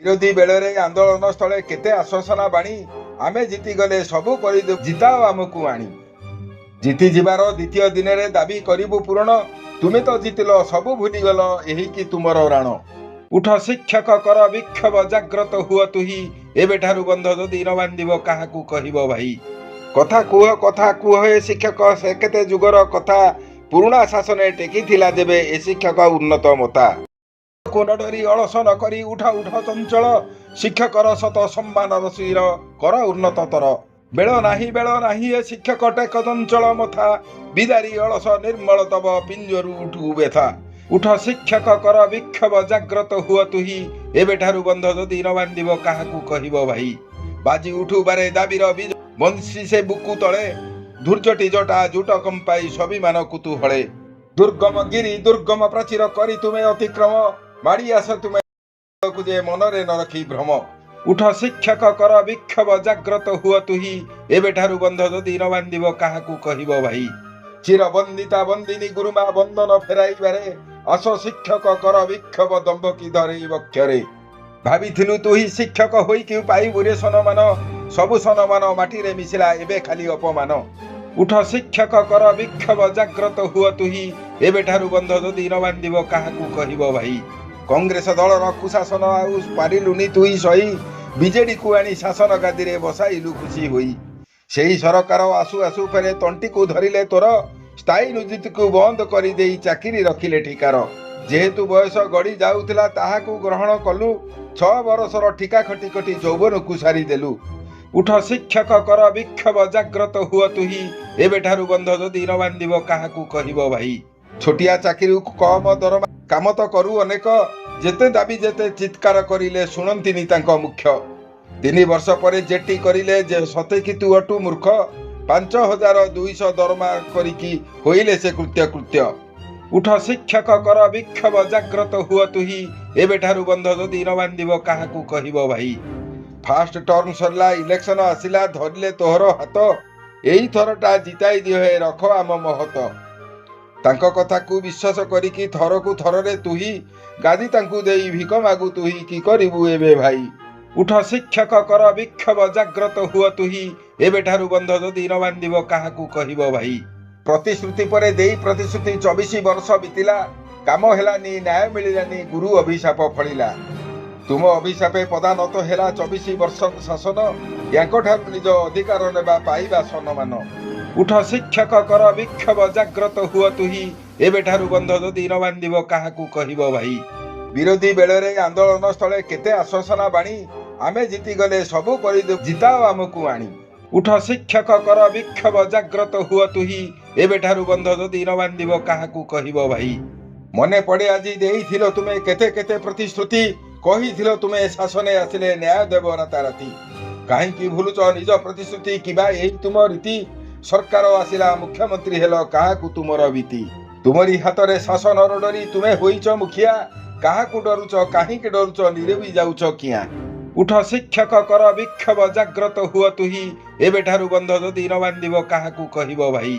ବିରୋଧୀ ବେଳରେ ଆନ୍ଦୋଳନ ସ୍ଥଳେ କେତେ ଆଶ୍ୱାସନା ବାଣୀ ଆମେ ଜିତିଗଲେ ସବୁ କରିଦେବୁ ଜିତାଅ ଆମକୁ ଆଣି। ଜିତିଯିବାର ଦ୍ୱିତୀୟ ଦିନରେ ଦାବି କରିବୁ ପୂରଣ। ତୁମେ ତ ଜିତିଲ ସବୁ ଭୁଲିଗଲ ଏହିକି ତୁମର ରାଣ। ଉଠ ଶିକ୍ଷକ କର ବିକ୍ଷୋଭ ଜାଗ୍ରତ ହୁଅ ତୁହି ଏବେଠାରୁ ବନ୍ଧ ଯଦି ନ ବାନ୍ଧିବ କାହାକୁ କହିବ ଭାଇ। କଥା କୁହ ଏ ଶିକ୍ଷକ ସେ କେତେ ଯୁଗର କଥା। ପୁରୁଣା ଶାସନରେ ଟେକିଥିଲା ଯେବେ ଏ ଶିକ୍ଷକ ଉନ୍ନତ ମତା। ନ ଡରି ଅଳସ ନ କରି ଉଠ ଚଞ୍ଚଳ ଶିକ୍ଷକର ସତ ସମ୍ମାନର ଶିର କର ଉନ୍ନତତର। ବେଳ ନାହିଁ ଏ ଶିକ୍ଷକ ଟେକ ଚଞ୍ଚଳ ମଥା ବିଦାରୀ ଅଳସ ନିର୍ମଳ ତବ ପିଞ୍ଜରୁ ଉଠୁ ବ୍ୟଥା। ଉଠ ଶିକ୍ଷକ କର ବିକ୍ଷୋଭ ଜାଗ୍ରତ ହୁଅ ତୁହି ଏବେଠାରୁ ବନ୍ଧ ଯଦି ନ ବାନ୍ଧିବ କାହାକୁ କହିବ ଭାଇ। ବାଜି ଉଠୁ ବାରେ ଦାବିର ବୀଜ ବଂଶୀ ସେ ବୁକୁ ତଳେ ଧୂର୍ଜଟି ଜଟା ଜୁଟ କମ୍ପାଇ ସ୍ୱାଭିମାନ କୁତୁହଳେ। ଦୁର୍ଗମ ଗିରି ଦୁର୍ଗମ ପ୍ରାଚୀର କରି ତୁମେ ଅତିକ୍ରମ ମାଡ଼ି ଆସ ତୁମେ ଯେ ମନରେ ନ ରଖି ଭ୍ରମ। ଉଠ ଶିକ୍ଷକ କର ବିକ୍ଷୋଭ ଜାଗ୍ରତ ହୁଅ ତୁହି ଏବେଠାରୁ ବନ୍ଧ ଯଦି ନ ବାନ୍ଧିବ କାହାକୁ କହିବ ଭାଇ। ଚିର ବନ୍ଦିତା ବନ୍ଦିନୀ ଗୁରୁମା ବନ୍ଦନ ଫେରାଇବାରେ ଆସ ଶିକ୍ଷକ କର ବିକ୍ଷୋଭ ଦମ୍ଭକି ଧରେଇ ବକ୍ଷରେ। ଭାବିଥିଲୁ ତୁହି ଶିକ୍ଷକ ହୋଇକି ପାଇବୁ ରେ ସମ୍ମାନ ସବୁ ସମ୍ମାନ ମାଟିରେ ମିଶିଲା ଏବେ ଖାଲି ଅପମାନ। ଉଠ ଶିକ୍ଷକ କର ବିକ୍ଷୋଭ ଜାଗ୍ରତ ହୁଅ ତୁହି ଏବେଠାରୁ ବନ୍ଧ ଯଦି ନ ବାନ୍ଧିବ କାହାକୁ କହିବ ଭାଇ। କଂଗ୍ରେସ ଦଳର କୁଶାସନ ଆଉ ପାରିଲୁନି ତୁଇ ସହି ବିଜେଡିକୁ ଆଣି ଶାସନ ଗାଦିରେ ବସାଇଲୁ ଖୁସି ହୋଇ। ସେହି ସରକାର ଆସୁ ଆସୁ ଫେରେ ତଣ୍ଟିକୁ ଧରିଲେ ତୋର ସ୍ଥାୟୀ ନିଯୁକ୍ତିକୁ ବନ୍ଦ କରିଦେଇ ଚାକିରି ରଖିଲେ ଠିକାର। ଯେହେତୁ ବୟସ ଗଡ଼ି ଯାଉଥିଲା ତାହାକୁ ଗ୍ରହଣ କଲୁ 6 ବର୍ଷର ଠିକା ଖଟି ଖଟି ଯୌବନକୁ ସାରିଦେଲୁ। ଉଠ ଶିକ୍ଷକ କର ବିକ୍ଷୋଭ ଜାଗ୍ରତ ହୁଅ ତୁହି ଏବେଠାରୁ ବନ୍ଧ ଯଦି ନ ବାନ୍ଧିବ କାହାକୁ କହିବ ଭାଇ। ଛୋଟିଆ ଚାକିରିକୁ କମ ଦରମା କାମ ତ କରୁ ଅନେକ ଯେତେ ଦାବି ଯେତେ ଚିତ୍କାର କରିଲେ ଶୁଣନ୍ତିନି ତାଙ୍କ ମୁଖ୍ୟ। 3 ବର୍ଷ ପରେ ଜେଟି କରିଲେ ଯେ ସତେକି ତୁ ଅଟୁ ମୂର୍ଖ 5200 ଦରମା କରିକି ହୋଇଲେ ସେ କୃତ୍ୟ। ଉଠ ଶିକ୍ଷକ କର ବିକ୍ଷୋଭ ଜାଗ୍ରତ ହୁଅ ତୁହି ଏବେଠାରୁ ବନ୍ଧ ଯଦି ନ ବାନ୍ଧିବ କାହାକୁ କହିବ ଭାଇ। ଫାଷ୍ଟ ଟର୍ମ ସରିଲା ଇଲେକ୍ସନ ଆସିଲା ଧରିଲେ ତୋହର ହାତ ଏଇ ଥରଟା ଜିତାଇ ଦିଅ ହେ ରଖ ଆମ ମହତ। ତାଙ୍କ କଥାକୁ ବିଶ୍ୱାସ କରିକି ଥରକୁ ଥରରେ ତୁହି ଗାଦି ତାଙ୍କୁ ଦେଇ ଭିକ ମାଗୁ ତୁହି କି କରିବୁ ଏବେ ଭାଇ। ଉଠ ଶିକ୍ଷକ କର ବିକ୍ଷୋଭ ଜାଗ୍ରତ ହୁଅ ତୁହି ଏବେଠାରୁ ବନ୍ଧ ଯଦି ନ ବାନ୍ଧିବ କାହାକୁ କହିବ ଭାଇ। ପ୍ରତିଶ୍ରୁତି ପରେ ଦେଇ ପ୍ରତିଶ୍ରୁତି 24 ବର୍ଷ ବିତିଲା କାମ ହେଲାନି ନ୍ୟାୟ ମିଳିଲାନି ଗୁରୁ ଅଭିଶାପ ଫଳିଲା। ତୁମ ଅଭିଶାପେ ପଦାନତ ହେଲା 24 ବର୍ଷ ଶାସନ ୟାଙ୍କଠାରୁ ନିଜ ଅଧିକାର ନେବା ପାଇବା ସମ୍ମାନ। ଉଠ ଶିକ୍ଷକ କର ବିକ୍ଷୋଭ ଜାଗ୍ରତ ହୁଅ ତୁହି ଏବେଠାରୁ ବନ୍ଧ ଯଦି ନ ବାନ୍ଧିବ କାହାକୁ କହିବ ଭାଇ। ବିରୋଧୀ ବେଳରେ ଆନ୍ଦୋଳନ ସ୍ଥଳେ କେତେ ଆଶ୍ୱାସନା ବାଣୀ ଆମେ ଜିତିଗଲେ ସବୁ କରିଦେବୁ ଜିତାଅ ଆମକୁ ଆଣି। ଉଠ ଶିକ୍ଷକ କର ବିକ୍ଷୋଭ ଜାଗ୍ରତ ହୁଅ ତୁହି ଏବେଠାରୁ ବନ୍ଧ ଯଦି ନ ବାନ୍ଧିବ କାହାକୁ କହିବ ଭାଇ। ମନେ ପଡ଼େ ଆଜି ଦେଇଥିଲ ତୁମେ କେତେ କେତେ ପ୍ରତିଶ୍ରୁତି କହିଥିଲ ତୁମେ ଶାସନରେ ଆସିଲେ ନ୍ୟାୟ ଦେବ ରାତାରାତି। କାହିଁକି ଭୁଲୁଛ ନିଜ ପ୍ରତିଶ୍ରୁତି କିବା ଏହି ତୁମ ରୀତି। ସରକାର ଆସିଲା ମୁଖ୍ୟମନ୍ତ୍ରୀ ହେଲ କାହାକୁ ତୁମର ଭୀତି। ତୁମରି ହାତରେ ଶାସନର ଡରି ତୁମେ ହୋଇଛ ମୁଖିଆ କାହାକୁ ଡରୁଛ କାହିଁକି ଡରୁଛ ନିରବି ଯାଉଛ କିଆଁ। ଉଠ ଶିକ୍ଷକ କର ବିକ୍ଷୋଭ ଜାଗ୍ରତ ହୁଅ ତୁହି ଏବେଠାରୁ ବନ୍ଧ ଯଦି ନ ବାନ୍ଧିବ କାହାକୁ କହିବ ଭାଇ।